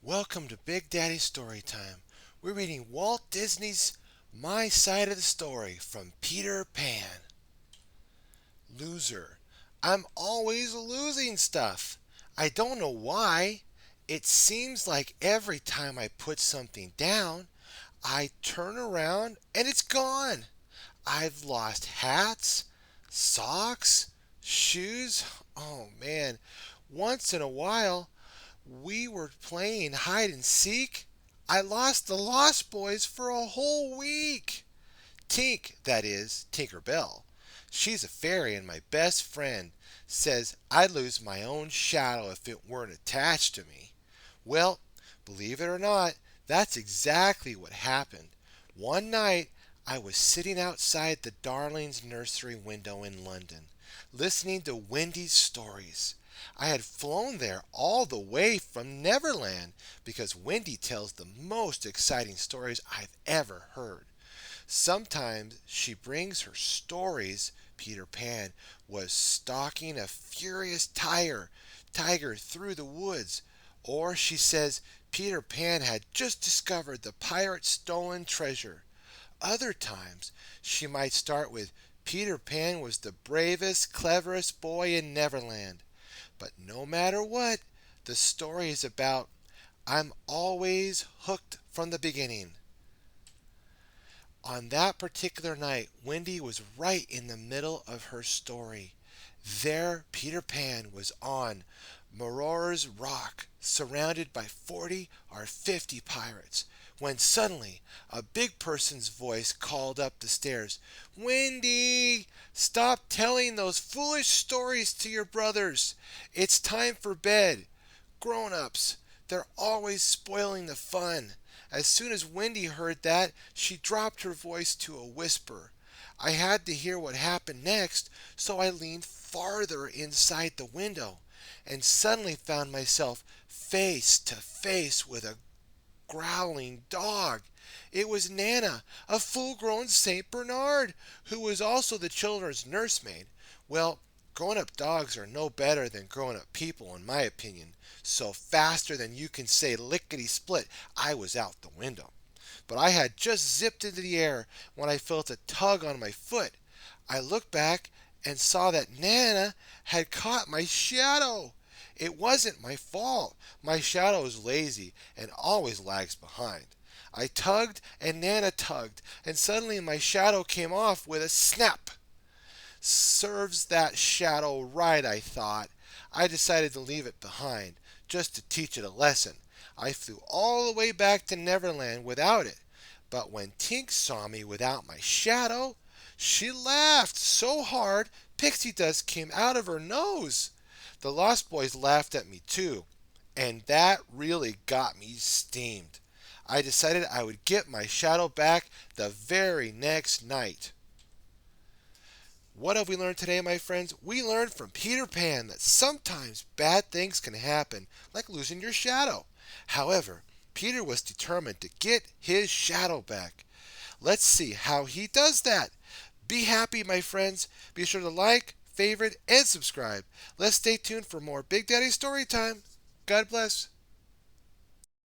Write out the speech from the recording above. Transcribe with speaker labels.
Speaker 1: Welcome to Big Daddy Storytime. We're reading Walt Disney's My Side of the Story from Peter Pan. Loser. I'm always losing stuff. I don't know why. It seems like every time I put something down, I turn around and it's gone. I've lost hats, socks, shoes. Oh man, once in a while we were playing hide and seek. I lost the Lost Boys for a whole week. Tink, that is, Tinker Bell. She's a fairy and my best friend. Says I'd lose my own shadow if it weren't attached to me. Well, believe it or not, that's exactly what happened. One night, I was sitting outside the Darlings nursery window in London, listening to Wendy's stories. I had flown there all the way from Neverland because Wendy tells the most exciting stories I've ever heard. Sometimes she brings her stories. Peter Pan was stalking a furious tiger through the woods. Or she says Peter Pan had just discovered the pirate's stolen treasure. Other times she might start with Peter Pan was the bravest, cleverest boy in Neverland. But no matter what, the story is about I'm always hooked from the beginning. On that particular night, Wendy was right in the middle of her story. There, Peter Pan was on Marora's Rock, surrounded by 40 or 50 pirates, when suddenly a big person's voice called up the stairs, Wendy, stop telling those foolish stories to your brothers. It's time for bed. Grown-ups, they're always spoiling the fun. As soon as Wendy heard that, she dropped her voice to a whisper. I had to hear what happened next, so I leaned farther inside the window and suddenly found myself face to face with a growling dog. It was Nana, a full-grown St. Bernard, who was also the children's nursemaid. Well, grown-up dogs are no better than grown-up people, in my opinion. So faster than you can say lickety-split, I was out the window. But I had just zipped into the air when I felt a tug on my foot. I looked back and saw that Nana had caught my shadow. It wasn't my fault. My shadow is lazy and always lags behind. I tugged and Nana tugged, and suddenly my shadow came off with a snap. Serves that shadow right, I thought. I decided to leave it behind, just to teach it a lesson. I flew all the way back to Neverland without it. But when Tink saw me without my shadow, she laughed so hard pixie dust came out of her nose. The Lost Boys laughed at me too, and that really got me steamed. I decided I would get my shadow back the very next night. What have we learned today, my friends? We learned from Peter Pan that sometimes bad things can happen, like losing your shadow. However, Peter was determined to get his shadow back. Let's see how he does that. Be happy, my friends. Be sure to like, favorite, and subscribe. Let's stay tuned for more Big Daddy Storytime. God bless.